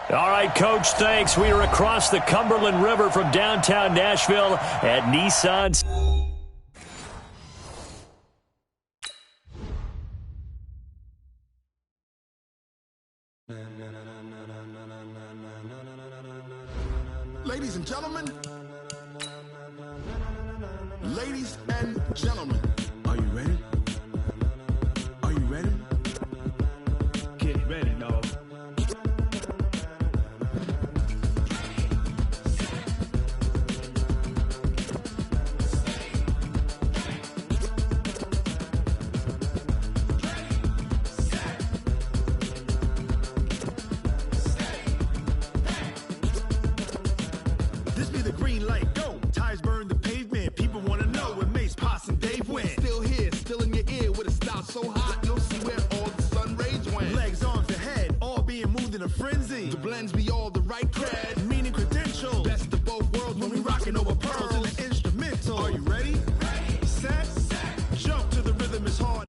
All right, Coach, thanks. We are across the Cumberland River from downtown Nashville at Nissan. Ladies and gentlemen, are you ready? Are you ready? Get ready, dog. This be the green light, go. Tires burn the pavement. People want to know when Mace, Poss, and Dave went. Still here, still in your ear with a style so hot, you'll see where all the sun rays went. Legs, arms, and head, all being moved in a frenzy. The blends be all the right cred, meaning credentials. Best of both worlds when we rocking over pearls in the instrumental. Are you ready? Set, jump to the rhythm is hard.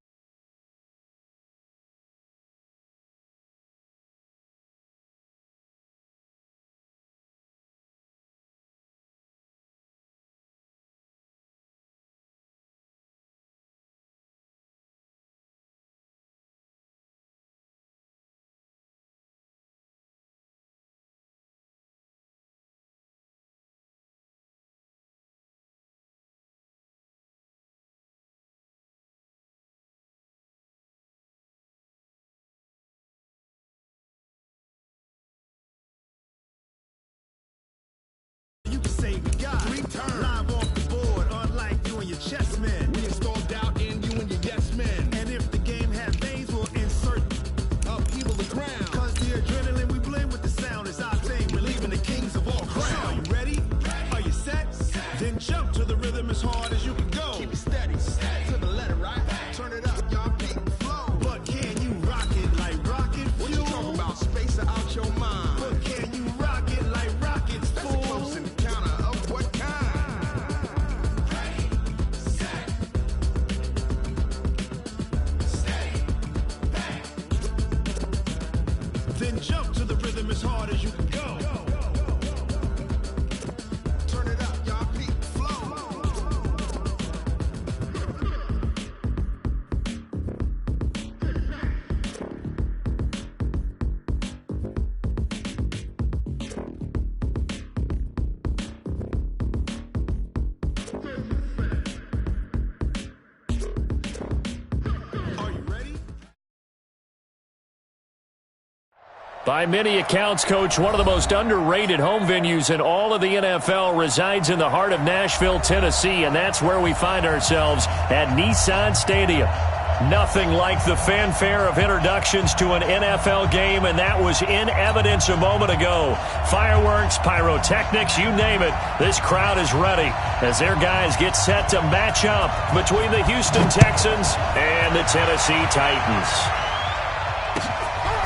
You can say we got 3 turns live off the board, unlike you and your chess men. We install doubt in you and your yes men. And if the game has veins, we'll insert upheaval the ground. Cause the adrenaline we blend with the sound is our thing. We're leaving the kings of all crowns. Are you ready? Are you set? Then jump to the rhythm as hard as you can go. Keep it steady, to the letter, right? Turn it up, y'all beat the flow. But can you rock it like rocket fuel? What you talking about? Space out your mind. But can you rock it like rockets, fool? That's a close encounter of what kind? Ready, set, steady, bang. Then jump to the rhythm as hard as you can go. Turn it up, y'all beat the flow. Are you ready? By many accounts, Coach, one of the most underrated home venues in all of the NFL resides in the heart of Nashville, Tennessee, and that's where we find ourselves at Nissan Stadium. Nothing like the fanfare of introductions to an NFL game, and that was in evidence a moment ago. Fireworks, pyrotechnics, you name it. This crowd is ready as their guys get set to match up between the Houston Texans and the Tennessee Titans.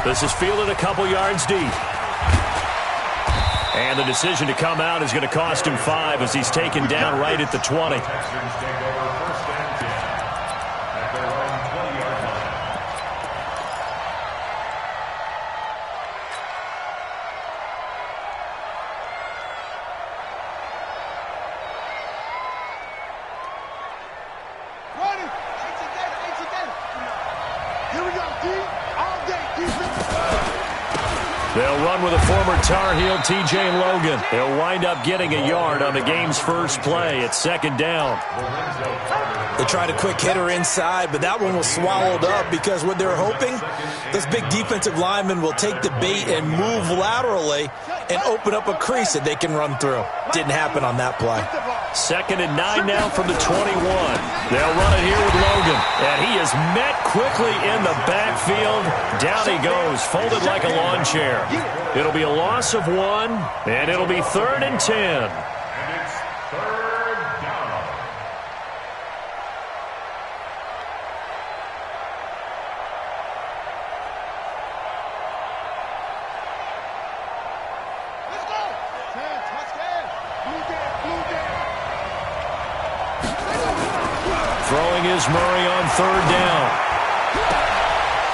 This is fielded a couple yards deep. And the decision to come out is going to cost him 5 as he's taken down right at the 20. They'll run with a former Tar Heel, T.J. Logan. They'll wind up getting a yard on the game's first play. It's 2nd down. They tried a quick hitter inside, but that one was swallowed up because what they're hoping, this big defensive lineman will take the bait and move laterally and open up a crease that they can run through. Didn't happen on that play. 2nd and 9 now from the 21. They'll run it here with Logan. And he is met quickly in the backfield. Down he goes, folded like a lawn chair. It'll be a loss of 1, and it'll be 3rd and 10. And it's 3rd down. Let's go! Touchdown! Blue down! Throwing is Murray on 3rd down.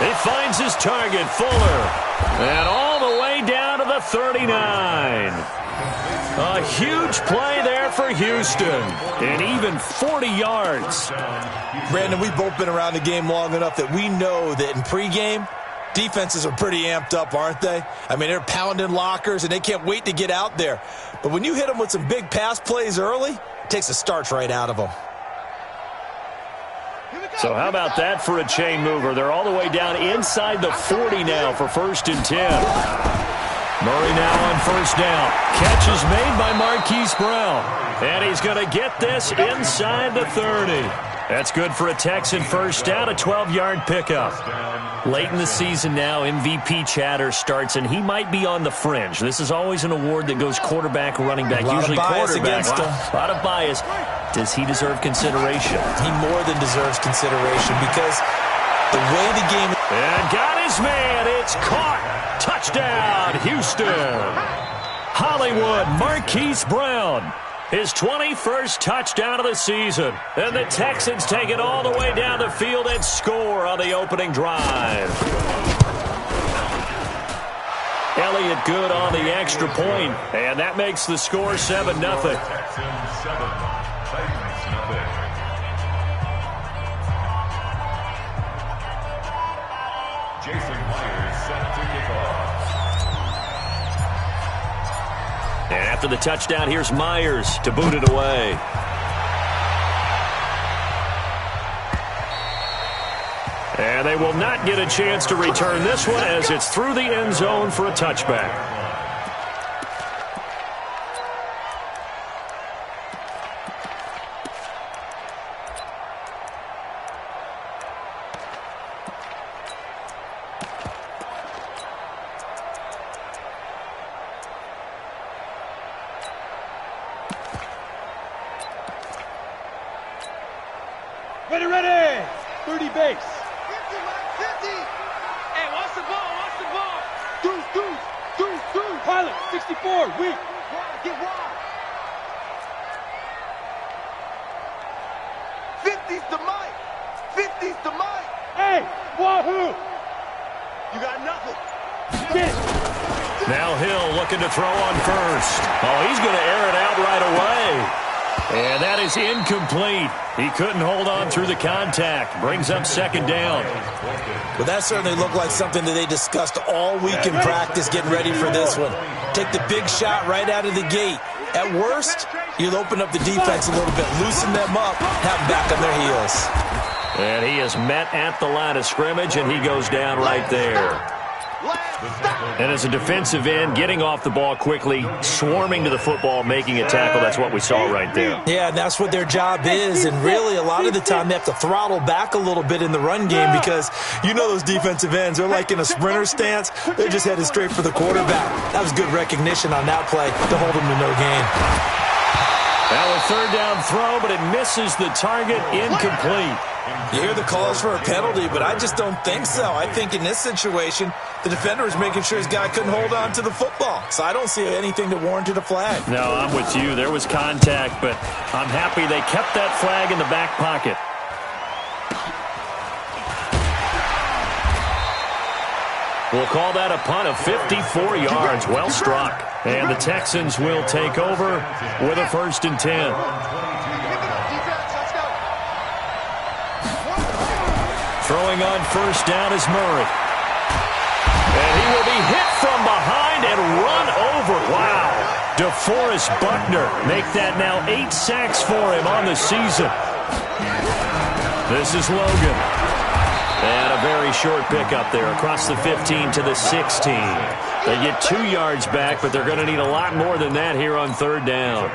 He finds his target, Fuller. And all the way down to the 39. A huge play there for Houston. And even 40 yards. Brandon, we've both been around the game long enough that we know that in pregame, defenses are pretty amped up, aren't they? I mean, they're pounding lockers, and they can't wait to get out there. But when you hit them with some big pass plays early, it takes the starch right out of them. So how about that for a chain mover? They're all the way down inside the 40 now for 1st and 10. Murray now on 1st down. Catch is made by Marquise Brown. And he's going to get this inside the 30. That's good for a Texan 1st down, a 12-yard pickup. Late in the season now, MVP chatter starts, and he might be on the fringe. This is always an award that goes quarterback, running back, usually quarterback. A lot of bias. Does he deserve consideration? He more than deserves consideration because the way the game... And got his man. It's caught. Touchdown, Houston. Hollywood, Marquise Brown. His 21st touchdown of the season. And the Texans take it all the way down the field and score on the opening drive. Elliott good on the extra point, and that makes the score 7-0. Jason Myers set to kick off. And after the touchdown, here's Myers to boot it away. And they will not get a chance to return this one as it's through the end zone for a touchback. Ready! 30 base. 50, Mike, 50. Hey, watch the ball, watch the ball. Deuce. Pilot, 64, weak. Get wide. 50's the Mike. 50's the Mike. Hey, wahoo. You got nothing. Get it. Now Hill looking to throw on 1st. Oh, he's going to air it out right away. And that is incomplete. He couldn't hold on through the contact. Brings up 2nd down. Well, that certainly looked like something that they discussed all week in practice getting ready for this one. Take the big shot right out of the gate. At worst, you'll open up the defense a little bit, loosen them up, have them back on their heels. And he is met at the line of scrimmage, and he goes down right there. And as a defensive end, getting off the ball quickly, swarming to the football, making a tackle, that's what we saw right there. Yeah, and that's what their job is, and really a lot of the time they have to throttle back a little bit in the run game because you know those defensive ends, they're like in a sprinter stance. They're just headed straight for the quarterback. That was good recognition on that play to hold them to no gain. Now a 3rd down throw, but it misses the target, incomplete. You hear the calls for a penalty, but I just don't think so. I think in this situation, the defender is making sure his guy couldn't hold on to the football. So I don't see anything that warranted a flag. No, I'm with you. There was contact, but I'm happy they kept that flag in the back pocket. We'll call that a punt of 54 yards. Well struck. And the Texans will take over with a 1st and 10. Throwing on 1st down is Murray. And he will be hit from behind and run over. Wow. DeForest Buckner make that now 8 sacks for him on the season. This is Logan. And a very short pickup there across the 15 to the 16. They get 2 yards back, but they're going to need a lot more than that here on 3rd down.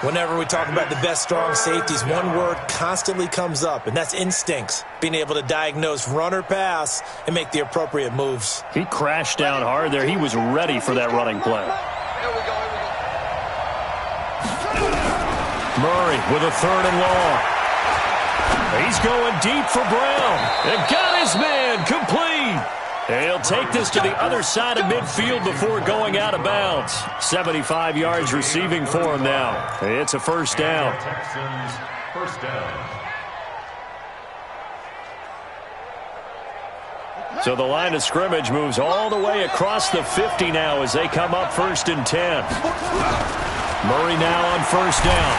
Whenever we talk about the best strong safeties, one word constantly comes up, and that's instincts. Being able to diagnose run or pass and make the appropriate moves. He crashed down hard there. He was ready for that running play. Murray with a 3rd and long. He's going deep for Brown. And got his man complete. And he'll take this to the other side of midfield before going out of bounds. 75 yards receiving for him now. It's a 1st down. Texans, 1st down. So the line of scrimmage moves all the way across the 50 now as they come up 1st and 10. Murray now on 1st down.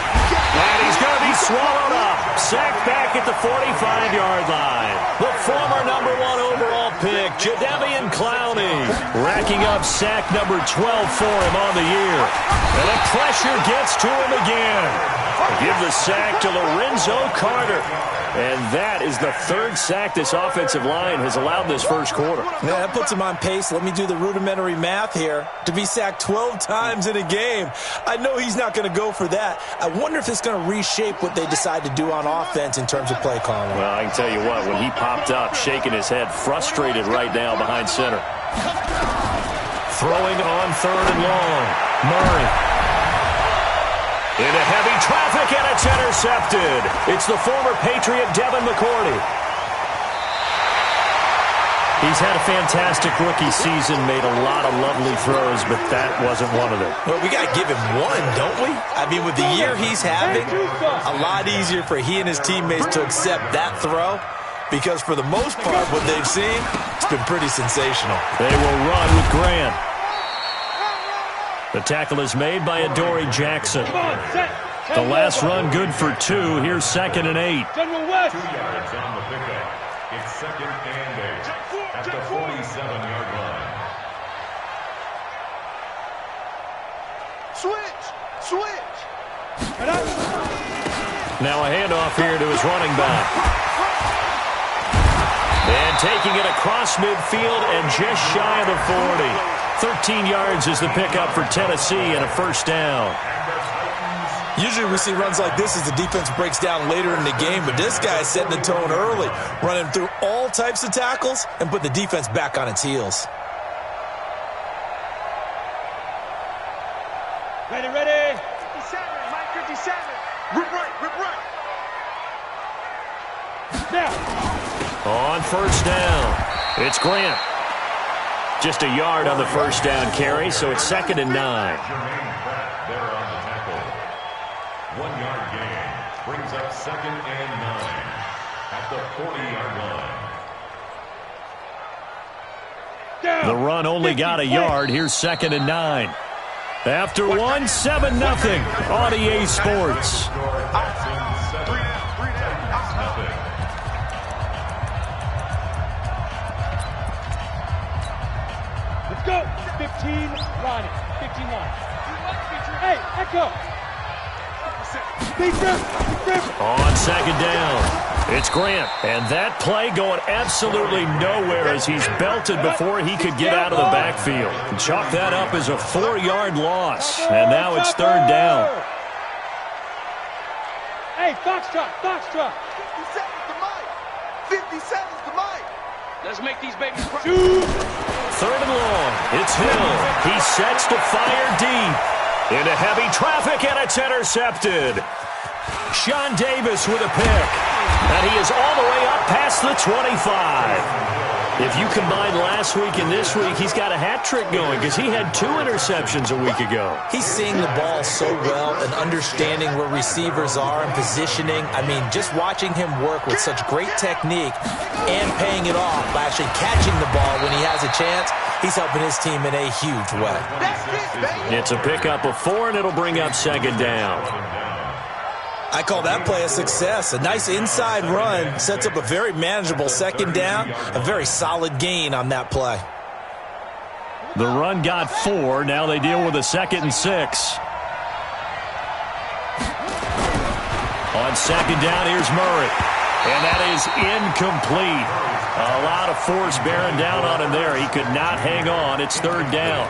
And he's going to be swallowed up. Sacked back at the 45-yard line. The former #1 overall pick, Jadeveon Clowney, racking up sack number 12 for him on the year. And the pressure gets to him again. Give the sack to Lorenzo Carter. And that is the 3rd sack this offensive line has allowed this first quarter. Yeah, that puts him on pace. Let me do the rudimentary math here. To be sacked 12 times in a game, I know he's not going to go for that. I wonder if it's going to reshape what they decide to do on offense in terms of play calling. Well, I can tell you what, when he popped up, shaking his head, frustrated right now behind center. Throwing on 3rd and long. Murray. Into heavy traffic, and it's intercepted. It's the former Patriot, Devin McCourty. He's had a fantastic rookie season, made a lot of lovely throws, but that wasn't one of them. Well, we got to give him one, don't we? I mean, with the year he's having, a lot easier for he and his teammates to accept that throw, because for the most part, what they've seen, it's been pretty sensational. They will run with Grant. The tackle is made by Adoree Jackson. The last run good for 2. Here's 2nd and 8. 2 yards on the pickup. It's 2nd and 8 at the 47-yard line. Switch. Now a handoff here to his running back. And taking it across midfield and just shy of the 40. 13 yards is the pickup for Tennessee and a 1st down. Usually we see runs like this as the defense breaks down later in the game, but this guy is setting the tone early, running through all types of tackles and put the defense back on its heels. Ready. 57, Mike 57. Rip right. Now. On 1st down, it's Grant. Just a yard on the 1st down carry, so it's 2nd and 9. There on the tackle. 1 yard gain brings up 2nd and 9 at the 40-yard line. The run only got a yard. Here's 2nd and 9. After 1, 7-0 on EA Sports. Go. 15 line. 15 line. Hey, echo. On 2nd down, it's Grant. And that play going absolutely nowhere as he's belted before he could get out of the backfield. Chalk that up as a 4-yard loss. And now it's 3rd down. Hey, Foxtrot. 57's the mic. 57's the mic. Let's make these babies cry. 3rd and long. It's Hill. He sets to fire deep. Into heavy traffic, and it's intercepted. Sean Davis with a pick. And he is all the way up past the 25. If you combine last week and this week, he's got a hat trick going because he had 2 interceptions a week ago. He's seeing the ball so well and understanding where receivers are and positioning. I mean, just watching him work with such great technique and paying it off by actually catching the ball when he has a chance, he's helping his team in a huge way. It's a pickup of 4, and it'll bring up 2nd down. I call that play a success. A nice inside run sets up a very manageable 2nd down, a very solid gain on that play. The run got 4. Now they deal with a 2nd and 6. On 2nd down, here's Murray. And that is incomplete. A lot of force bearing down on him there. He could not hang on. It's 3rd down.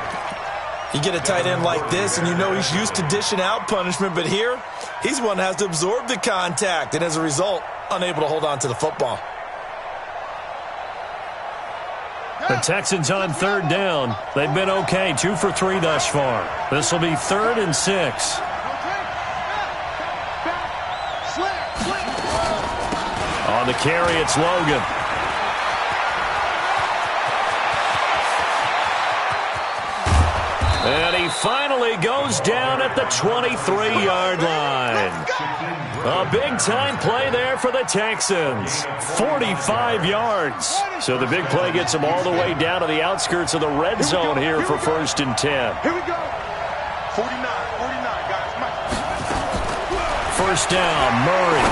You get a tight end like this, and you know he's used to dishing out punishment, but here, he's one that has to absorb the contact, and as a result, unable to hold on to the football. The Texans on 3rd down. They've been okay, 2 for 3 thus far. This will be 3rd and 6. On the carry, it's Logan. And he finally goes down at the 23-yard line. A big-time play there for the Texans. 45 yards. So the big play gets them all the way down to the outskirts of the red zone here for 1st and 10. Here we go. 49, guys. First down, Murray.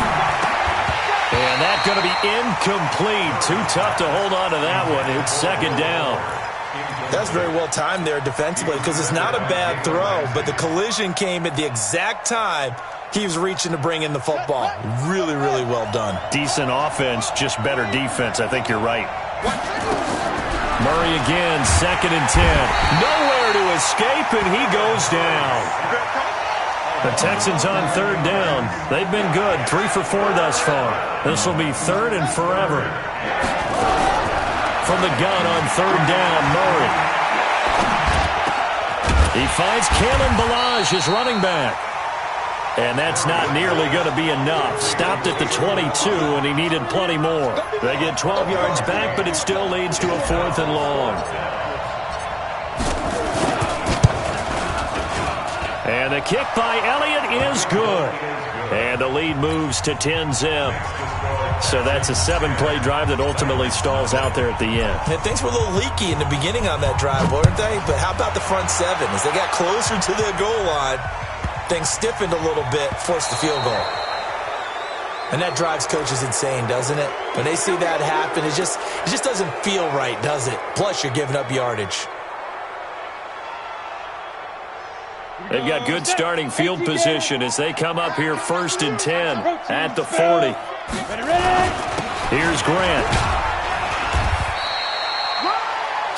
And that's going to be incomplete. Too tough to hold on to that one. It's 2nd down. That's very well timed there defensively because it's not a bad throw, but the collision came at the exact time he was reaching to bring in the football. Really, really well done. Decent offense, just better defense. I think you're right. Murray again, 2nd and 10. Nowhere to escape, and he goes down. The Texans on 3rd down. They've been good, 3 for 4 thus far. This will be 3rd and forever. From the gun on 3rd down, Murray. He finds Kalen Ballage, his running back. And that's not nearly going to be enough. Stopped at the 22, and he needed plenty more. They get 12 yards back, but it still leads to a 4th and long. And the kick by Elliott is good. And the lead moves to 10-zip. So that's a 7-play drive that ultimately stalls out there at the end. And things were a little leaky in the beginning on that drive, weren't they? But how about the front 7? As they got closer to the goal line, things stiffened a little bit, forced the field goal. And that drives coaches insane, doesn't it? When they see that happen, it just doesn't feel right, does it? Plus, you're giving up yardage. They've got good starting field position as they come up here 1st and 10 at the 40. Here's Grant.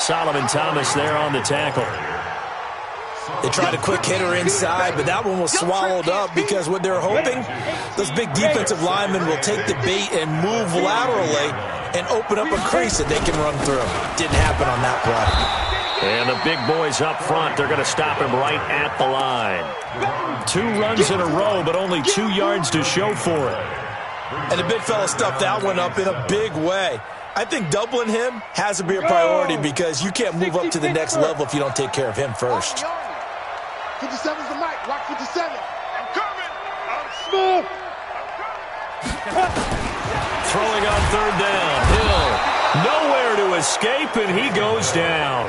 Solomon Thomas there on the tackle. They tried a quick hitter inside, but that one was swallowed up because what they're hoping, those big defensive linemen will take the bait and move laterally and open up a crease that they can run through. Didn't happen on that play. And the big boys up front, they're going to stop him right at the line. 2 runs in a row, but only 2 yards to show for it. And the big fella stuffed that one up in a big way. I think doubling him has to be a priority because you can't move up to the next level if you don't take care of him first. 57's the mic. Watch 57. I'm coming. I'm smooth. Throwing on 3rd down. Hill. Nowhere to escape, and he goes down.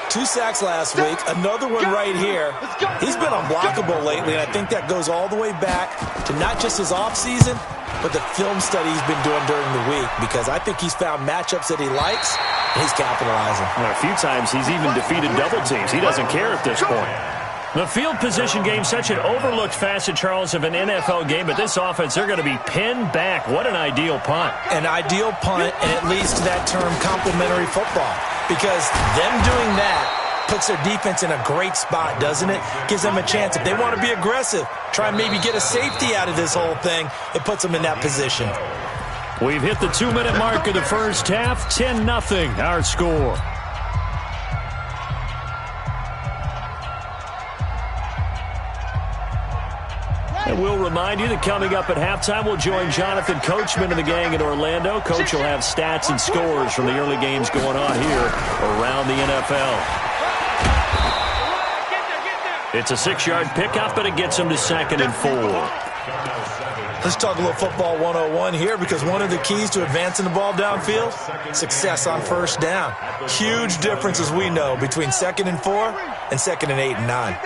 2 sacks last week. Another one right here. He's been unblockable lately, and I think that goes all the way back to not just his offseason, but the film study he's been doing during the week because I think he's found matchups that he likes, and he's capitalizing. Well, a few times he's even defeated double teams. He doesn't care at this point. The field position game, such an overlooked facet, Charles, of an NFL game, but this offense, they're going to be pinned back. What an ideal punt. An ideal punt, and it leads to that term complementary football because them doing that puts their defense in a great spot, doesn't it? Gives them a chance. If they want to be aggressive, try and maybe get a safety out of this whole thing, it puts them in that position. We've hit the 2-minute mark of the first half. 10-0 our score. And we'll remind you that coming up at halftime, we'll join Jonathan Coachman and the gang in Orlando. Coach will have stats and scores from the early games going on here around the NFL. It's a 6-yard pickup, but it gets him to 2nd and 4. Let's talk a little football 101 here because one of the keys to advancing the ball downfield, success on 1st down. Huge difference, as we know, between 2nd and 4 and 2nd and 8 and 9.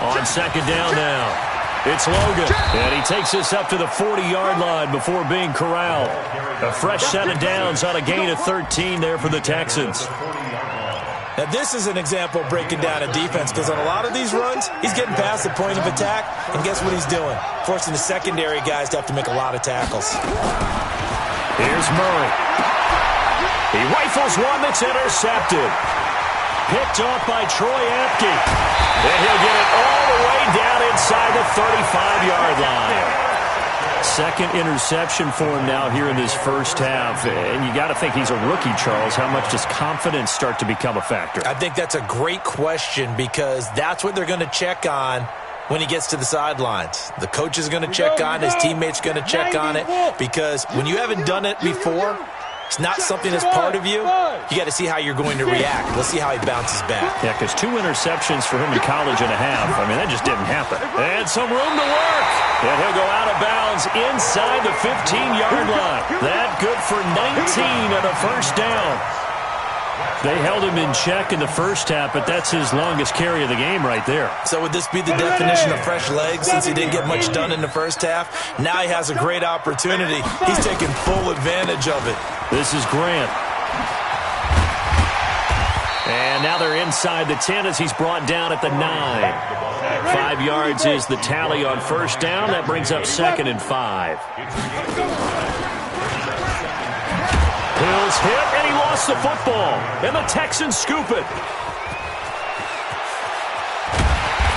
On 2nd down now, it's Logan, and he takes this up to the 40-yard line before being corralled. A fresh set of downs on a gain of 13 there for the Texans. Now, this is an example of breaking down a defense because on a lot of these runs, he's getting past the point of attack, and guess what he's doing? Forcing the secondary guys to have to make a lot of tackles. Here's Murray. He rifles one that's intercepted. Picked off by Troy Apke. And he'll get it all the way down inside the 35-yard line. 2nd interception for him now here in this first half. And you got to think he's a rookie, Charles. How much does confidence start to become a factor? I think that's a great question because that's what they're going to check on when he gets to the sidelines. The coach is going to check on it. His teammates going to check on it because when you haven't done it before, it's not something that's part of you, you got to see how you're going to react. Let's see how he bounces back. Yeah, because 2 interceptions for him in college and a half. I mean, that just didn't happen. And some room to work. And he'll go out of bounds inside the 15-yard line. That good for 19 and a first down. They held him in check in the first half, but that's his longest carry of the game right there. So would this be the definition of fresh legs since he didn't get much done in the first half? Now he has a great opportunity. He's taking full advantage of it. This is Grant. And now they're inside the 10 as he's brought down at the 9. 5 yards is the tally on first down. That brings up 2nd and 5. Hill's hit, and he lost the football. And the Texans scoop it.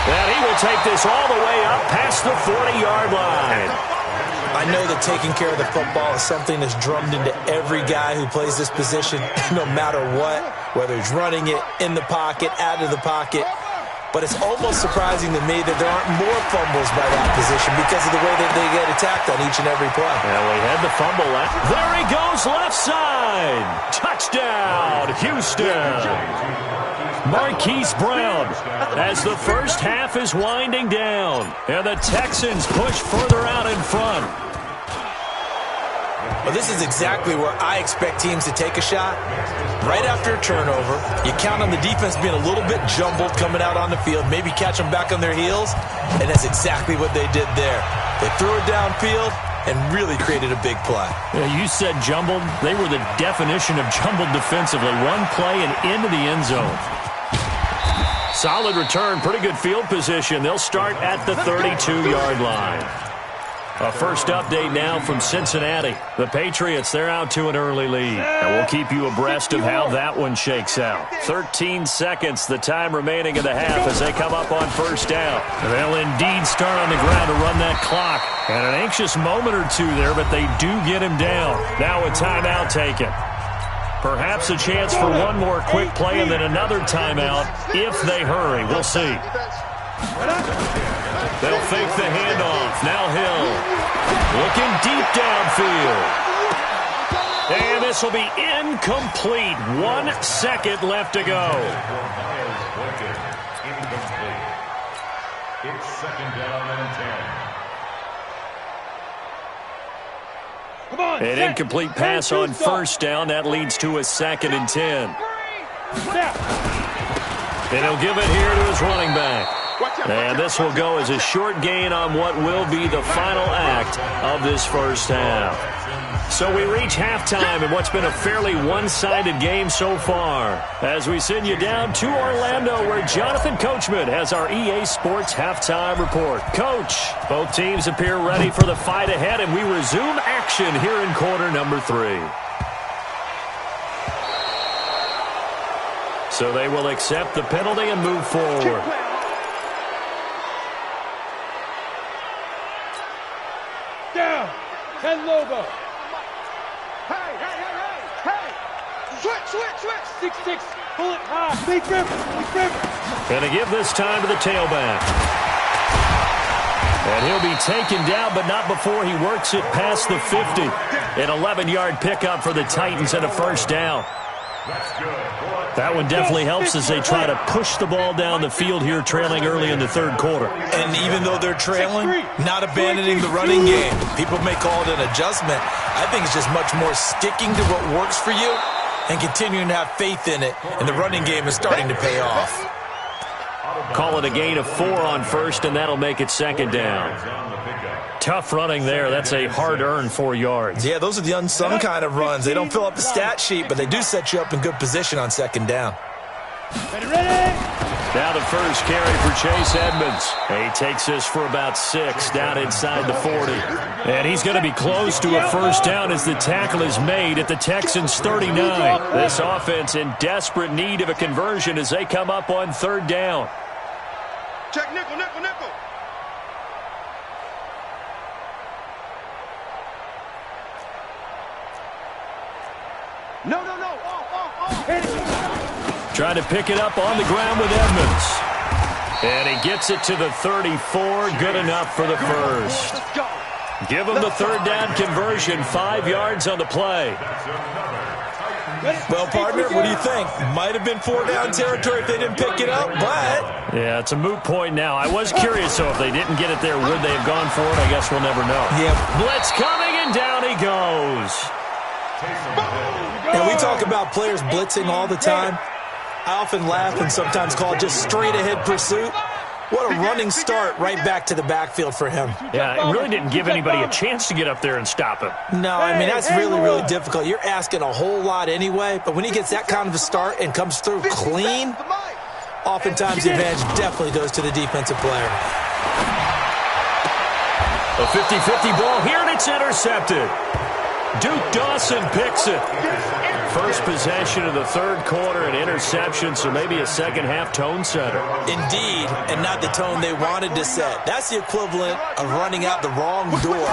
And he will take this all the way up past the 40-yard line. I know that taking care of the football is something that's drummed into every guy who plays this position, no matter what, whether he's running it, in the pocket, out of the pocket. But it's almost surprising to me that there aren't more fumbles by that position because of the way that they get attacked on each and every play. Well, we had the fumble left. There he goes, left side. Touchdown, Houston. Marquise Brown as the first half is winding down. And the Texans push further out in front. Well, this is exactly where I expect teams to take a shot. Right after a turnover, you count on the defense being a little bit jumbled coming out on the field, maybe catch them back on their heels, and that's exactly what they did there. They threw it downfield and really created a big play. Yeah, you said jumbled. They were the definition of jumbled defensively. One play and into the end zone. Solid return, pretty good field position. They'll start at the 32-yard line. A first update now from Cincinnati. The Patriots, they're out to an early lead. And we'll keep you abreast of how that one shakes out. 13 seconds, the time remaining in the half as they come up on first down. They'll indeed start on the ground to run that clock. And an anxious moment or two there, but they do get him down. Now a timeout taken. Perhaps a chance for one more quick play and then another timeout if they hurry. We'll see. They'll fake the handoff. Now Hill looking deep downfield. And this will be incomplete. 1 second left to go. It's 2nd down and 10. Come on, An incomplete pass on first down. That leads to a 2nd and 10. And he'll give it here to his running back. And this will go as a short gain on what will be the final act of this first half. So we reach halftime in what's been a fairly one-sided game so far. As we send you down to Orlando where Jonathan Coachman has our EA Sports halftime report. Coach, both teams appear ready for the fight ahead, and we resume action here in quarter number 3. So they will accept the penalty and move forward. Down. 10 logo. Hey! Switch! 6-6. Pull it high. Big river. Going to give this time to the tailback. And he'll be taken down, but not before he works it past the 50. An 11-yard pickup for the Titans and a first down. That one definitely helps as they try to push the ball down the field here, trailing early in the third quarter. And even though they're trailing, not abandoning the running game. People may call it an adjustment. I think it's just much more sticking to what works for you and continuing to have faith in it. And the running game is starting to pay off. Call it a gain of 4 on first, and that'll make it 2nd down. Tough running there. That's a hard-earned 4 yards. Yeah, those are the unsung kind of runs. They don't fill up the stat sheet, but they do set you up in good position on 2nd down. Ready? Now the first carry for Chase Edmonds. He takes this for about 6 down inside the 40. And he's going to be close to a first down as the tackle is made at the Texans' 39. This offense in desperate need of a conversion as they come up on 3rd down. Check nickel. No. Trying to pick it up on the ground with Edmonds. And he gets it to the 34. Good enough for the first. Let's go. Give them the third down conversion, 5 yards on the play. Well, partner, what do you think? Might have been 4-down territory if they didn't pick it up, but... Yeah, it's a moot point now. I was curious, so if they didn't get it there, would they have gone for it? I guess we'll never know. Yeah. Blitz coming, and down he goes. And we talk about players blitzing all the time. I often laugh and sometimes call it just straight-ahead pursuit. What a running start right back to the backfield for him. Yeah, it really didn't give anybody a chance to get up there and stop him. No, I mean, that's really, really difficult. You're asking a whole lot anyway, but when he gets that kind of a start and comes through clean, oftentimes the advantage definitely goes to the defensive player. A 50-50 ball here, and it's intercepted. Duke Dawson picks it. First possession of the third quarter, an interception, so maybe a second-half tone setter. Indeed, and not the tone they wanted to set. That's the equivalent of running out the wrong door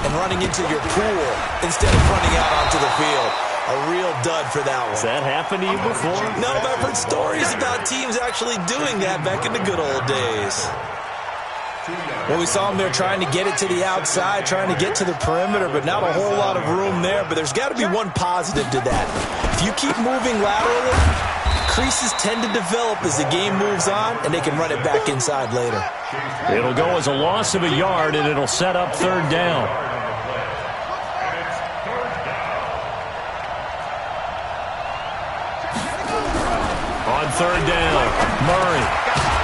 and running into your pool instead of running out onto the field. A real dud for that one. Has that happened to you before? No, but I've heard stories about teams actually doing that back in the good old days. Well, we saw them there trying to get it to the outside, trying to get to the perimeter, but not a whole lot of room there. But there's got to be one positive to that. If you keep moving laterally, creases tend to develop as the game moves on, and they can run it back inside later. It'll go as a loss of a yard, and it'll set up third down. On third down, Murray.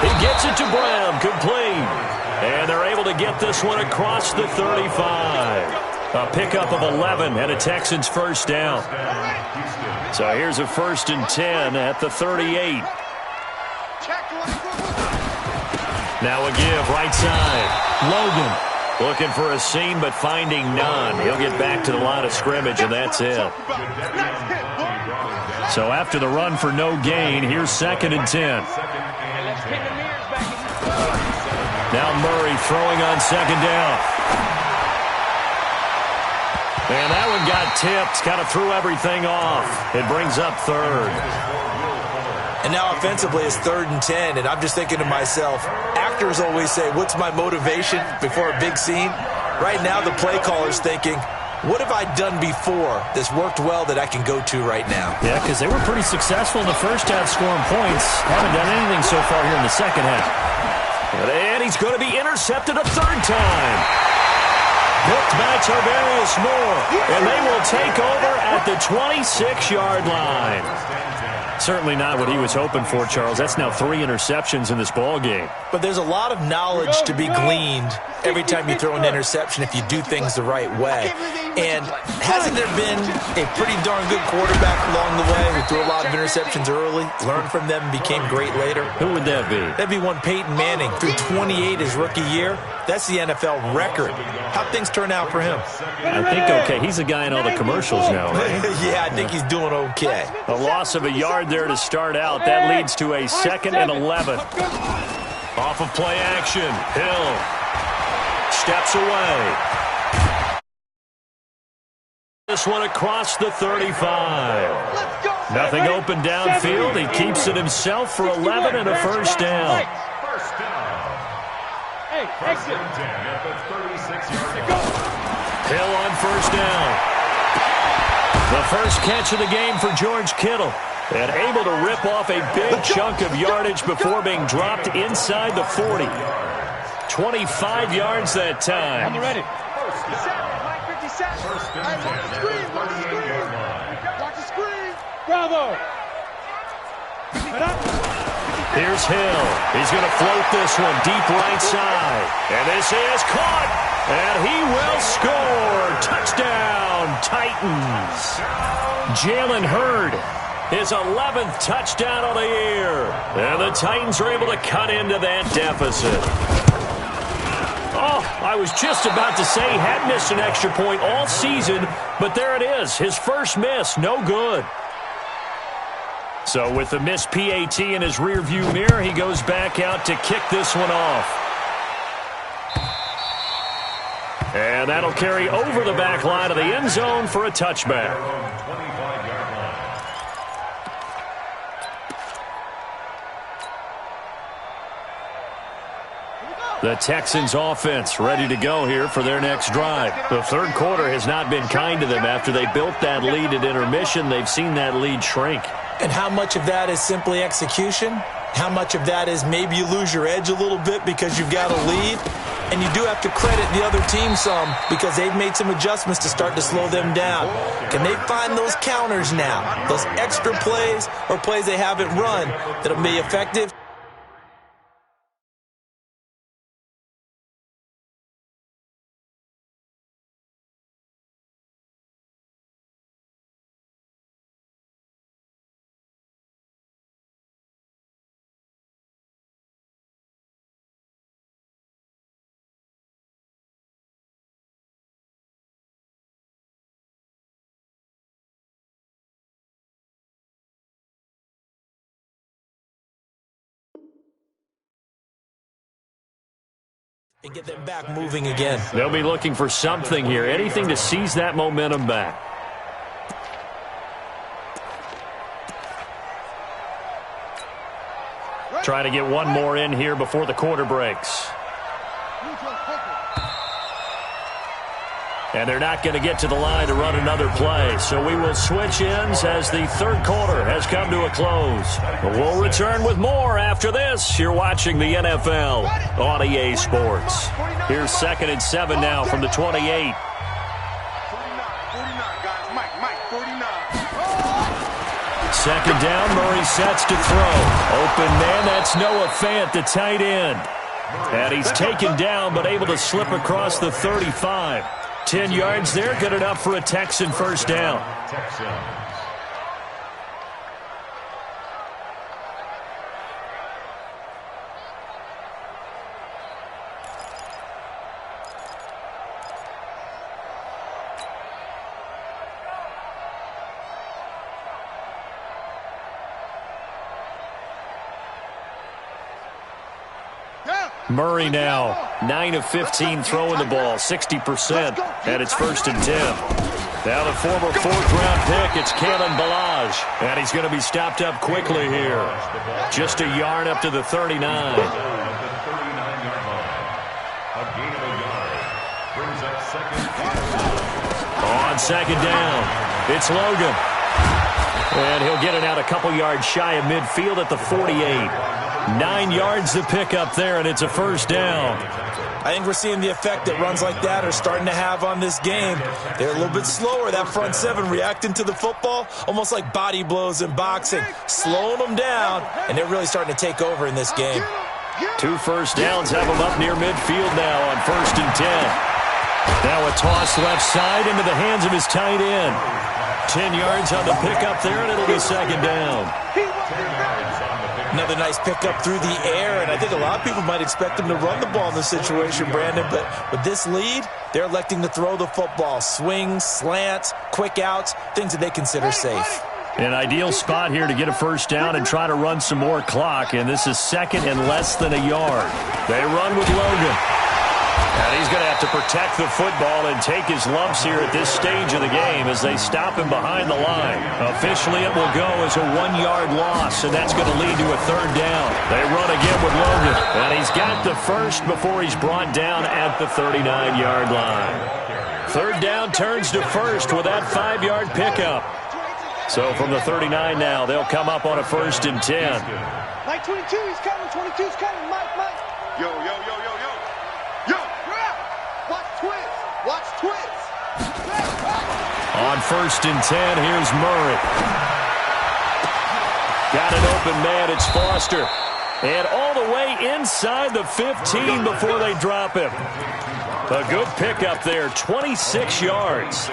He gets it to Brown, complete. And they're able to get this one across the 35. A pickup of 11 and a Texans first down. So here's a 1st and 10 at the 38. Now a give, right side. Logan looking for a seam but finding none. He'll get back to the line of scrimmage, and that's it. So after the run for no gain, here's 2nd and 10. Now Murray throwing on 2nd down. And that one got tipped. Kind of threw everything off. It brings up 3rd. And now offensively it's 3rd and 10. And I'm just thinking to myself, actors always say, what's my motivation before a big scene? Right now the play caller's thinking, what have I done before that's worked well that I can go to right now? Yeah, because they were pretty successful in the first half scoring points. Haven't done anything so far here in the second half. And he's going to be intercepted a 3rd time. Hooked by Tarvarius Moore. And they will take over at the 26-yard line. Certainly not what he was hoping for, Charles. That's now 3 interceptions in this ball game. But there's a lot of knowledge to be gleaned every time you throw an interception if you do things the right way. And hasn't there been a pretty darn good quarterback along the way who threw a lot of interceptions early, learned from them, and became great later? Who would that be? That'd be one Peyton Manning. Threw 28 his rookie year. That's the NFL record. How'd things turn out for him? I think okay. He's a guy in all the commercials now, right? Yeah, I think he's doing okay. A loss of a yard there to start out. That leads to a 2nd and 11. Off of play action. Hill steps away. This one across the 35. Nothing open downfield. He keeps it himself for 11 and a 1st down. Hill on 1st down. The first catch of the game for George Kittle. And able to rip off a big chunk of yardage before being dropped inside the 40. 25 yards that time. On the ready. Bravo. Here's Hill. He's going to float this one deep right side. And this is caught. And he will score. Touchdown, Titans. Jalen Hurd, his 11th touchdown of the year. And the Titans are able to cut into that deficit. Oh, I was just about to say he had missed an extra point all season, but there it is. His first miss, no good. So with the missed PAT in his rearview mirror, he goes back out to kick this one off. And that'll carry over the back line of the end zone for a touchback. The Texans offense ready to go here for their next drive. The third quarter has not been kind to them. After they built that lead at intermission, they've seen that lead shrink. And how much of that is simply execution? How much of that is maybe you lose your edge a little bit because you've got a lead? And you do have to credit the other team some because they've made some adjustments to start to slow them down. Can they find those counters now, those extra plays or plays they haven't run that'll be effective? And get them back moving again. They'll be looking for something here, anything to seize that momentum back. Trying to get one more in here before the quarter breaks. And they're not going to get to the line to run another play. So we will switch ends as the third quarter has come to a close. We'll return with more after this. You're watching the NFL on EA Sports. Here's 2nd and 7 now from the 28. 49, guys. Mike, 49. Second down, Murray sets to throw. Open man, that's Noah Fant, the tight end. And he's taken down but able to slip across the 35. 10 yards there, good enough for a Texan first down. Murray now, 9 of 15 throwing the ball, 60%, and it's 1st and 10. Now the former 4th-round pick, it's Kalen Ballage, and he's going to be stopped up quickly here. Just a yard up to the 39. On second down, it's Logan. And he'll get it out a couple yards shy of midfield at the 48. 9 yards to pick up there, and it's a first down. I think we're seeing the effect that runs like that are starting to have on this game. They're a little bit slower, that front seven, reacting to the football, almost like body blows in boxing, slowing them down, and they're really starting to take over in this game. 2 first downs have them up near midfield now on 1st and 10. Now a toss left side into the hands of his tight end. 10 yards on the pickup there, and it'll be second down. Another nice pickup through the air, and I think a lot of people might expect him to run the ball in this situation, Brandon, but with this lead, they're electing to throw the football. Swings, slants, quick outs, things that they consider safe. An ideal spot here to get a first down and try to run some more clock, and this is 2nd and less than a yard. They run with Logan. And he's going to have to protect the football and take his lumps here at this stage of the game as they stop him behind the line. Officially, it will go as a 1-yard loss, and that's going to lead to a third down. They run again with Logan, and he's got the first before he's brought down at the 39-yard line. Third down turns to first with that 5-yard pickup. So from the 39 now, they'll come up on a 1st and 10. Mike 22, he's coming. 22's coming. Mike. Yo. Watch twins. Watch twins. On 1st and 10, here's Murray. Got an open man, it's Foster. And all the way inside the 15 before they drop him. A good pickup there, 26 yards.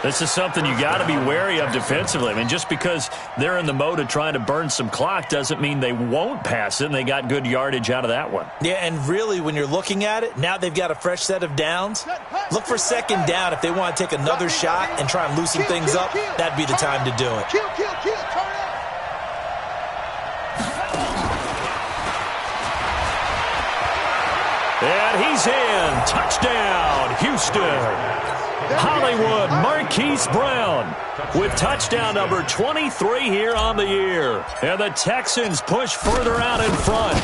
This is something you got to be wary of defensively. I mean, just because they're in the mode of trying to burn some clock doesn't mean they won't pass it, and they got good yardage out of that one. Yeah, and really, when you're looking at it, now they've got a fresh set of downs. Look for second down if they want to take another shot and try and loosen things up. That'd be the time to do it. Kill. Turn up. And he's in. Touchdown, Houston. Hollywood Marquise Brown with touchdown number 23 here on the year. And the Texans push further out in front.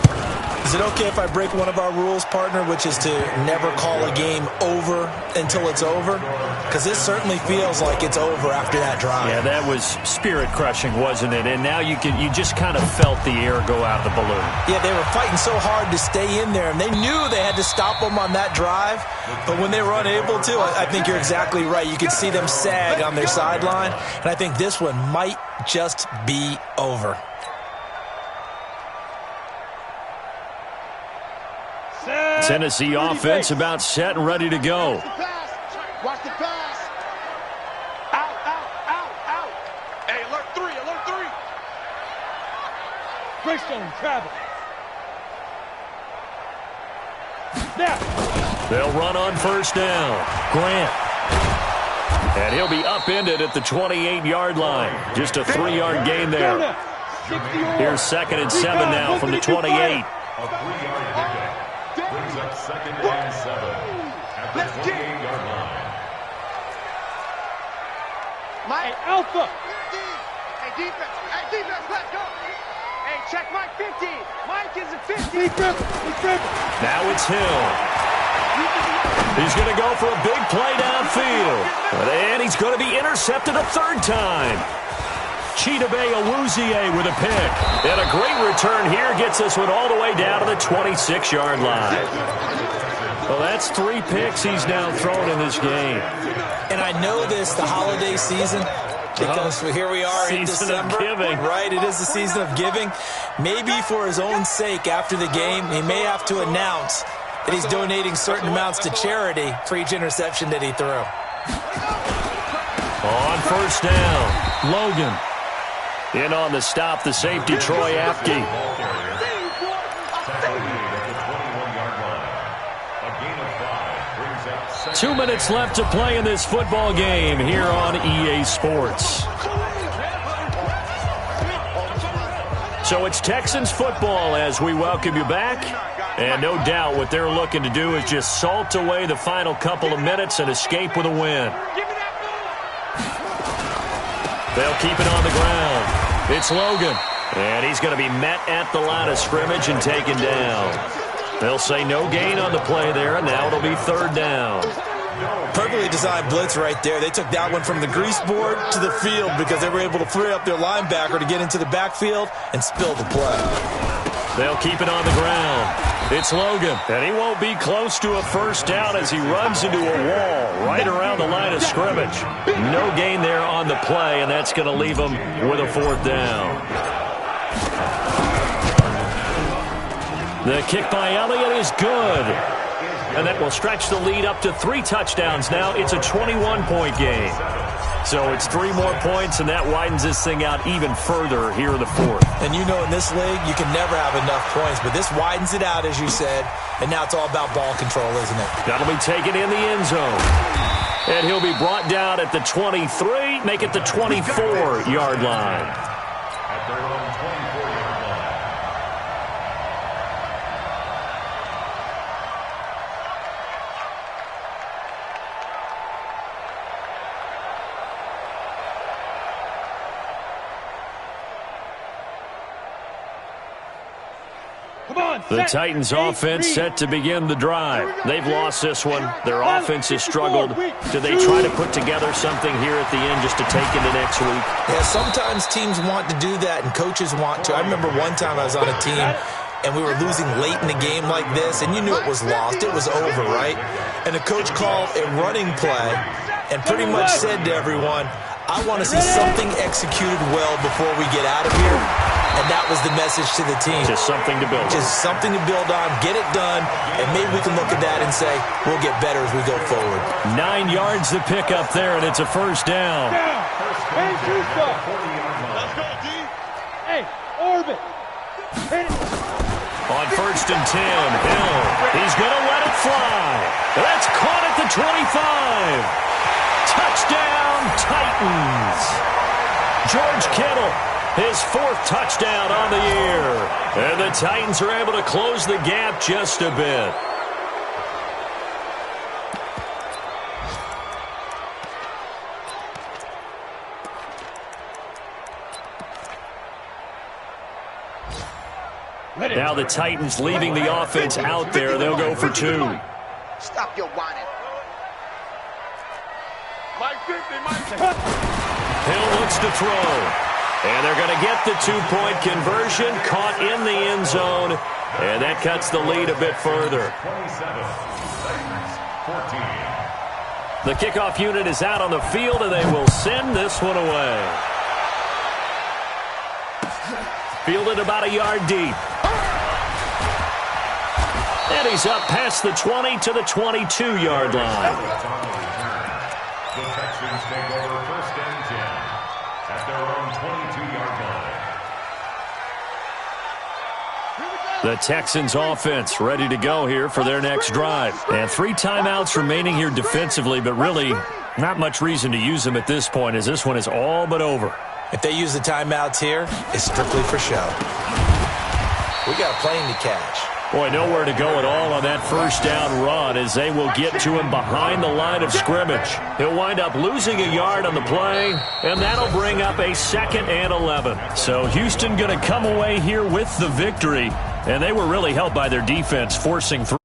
Is it okay if I break one of our rules, partner, which is to never call a game over until it's over? Because this certainly feels like it's over after that drive. Yeah, that was spirit-crushing, wasn't it? And now you just kind of felt the air go out of the balloon. Yeah, they were fighting so hard to stay in there, and they knew they had to stop them on that drive. But when they were unable to, I think you're exactly right. You could see them sag on their sideline, and I think this one might just be over. Tennessee offense about set and ready to go. Watch the pass. Out, out, out, out. Hey, alert 3, alert 3. Greystone, travel. Now. They'll run on first down. Grant. And he'll be upended at the 28-yard line. Just a 3-yard gain there. Here's 2nd and 7 now from the 28. A 3-yard pickup brings up 2nd and 7 at the 28-yard line. Hey, Alpha. Hey, defense, let's go. Hey, check Mike 50. Mike is a 50. Now it's Hill. He's going to go for a big play downfield. And he's going to be intercepted a 3rd time. Chidobe Awuzie with a pick. And a great return here gets this one all the way down to the 26-yard line. Well, that's 3 picks he's now thrown in this game. And I know this, the holiday season, because here we are in December. Season of giving. Right, it is the season of giving. Maybe for his own sake after the game, he may have to announce that he's donating certain amounts to charity for each interception that he threw. On first down, Logan. In on the stop, the safety, Troy Apke. 2 minutes left to play in this football game here on EA Sports. So it's Texans football as we welcome you back. And no doubt what they're looking to do is just salt away the final couple of minutes and escape with a win. They'll keep it on the ground. It's Logan. And he's going to be met at the line of scrimmage and taken down. They'll say no gain on the play there, and now it'll be 3rd down. Perfectly designed blitz right there. They took that one from the grease board to the field because they were able to free up their linebacker to get into the backfield and spill the play. They'll keep it on the ground. It's Logan, and he won't be close to a 1st down as he runs into a wall right around the line of scrimmage. No gain there on the play, and that's going to leave him with a 4th down. The kick by Elliott is good. And that will stretch the lead up to 3 touchdowns now. It's a 21-point game. So it's 3 more points, and that widens this thing out even further here in the 4th. And you know in this league, you can never have enough points, but this widens it out, as you said, and now it's all about ball control, isn't it? That'll be taken in the end zone. And he'll be brought down at the 23, make it the 24-yard line. At their own 24-yard line. The Titans offense set to begin the drive. They've lost this one. Their offense has struggled. Do they try to put together something here at the end just to take into next week? Yeah, sometimes teams want to do that and coaches want to. I remember one time I was on a team and we were losing late in the game like this, and you knew it was lost. It was over, right? And the coach called a running play and pretty much said to everyone, I want to see something executed well before we get out of here. And that was the message to the team. Just something to build on. Just something to build on, get it done, and maybe we can look at that and say, we'll get better as we go forward. 9 yards to pick up there, and it's a 1st down. Hey, Juice. Let's go, D. Hey, Orbit. Hit it. On 1st and 10, Hill. He's going to let it fly. That's caught at the 25. Touchdown, Titans. George Kittle, his 4th touchdown on the year. And the Titans are able to close the gap just a bit. Now the Titans leaving the offense out there. They'll go for 2. Stop your whining. Hill looks to throw. And they're going to get the 2-point conversion, caught in the end zone, and that cuts the lead a bit further. 27, 14. The kickoff unit is out on the field, and they will send this one away. Fielded about a yard deep. And he's up past the 20 to the 22-yard line. The Texans take over 1st and 10 at their own 22-yard line. The Texans offense ready to go here for their next drive. And 3 timeouts remaining here defensively, but really not much reason to use them at this point as this one is all but over. If they use the timeouts here, it's strictly for show. We got a plane to catch. Boy, nowhere to go at all on that first down run as they will get to him behind the line of scrimmage. He'll wind up losing a yard on the play, and that'll bring up a 2nd and 11. So Houston going to come away here with the victory, and they were really helped by their defense forcing 3.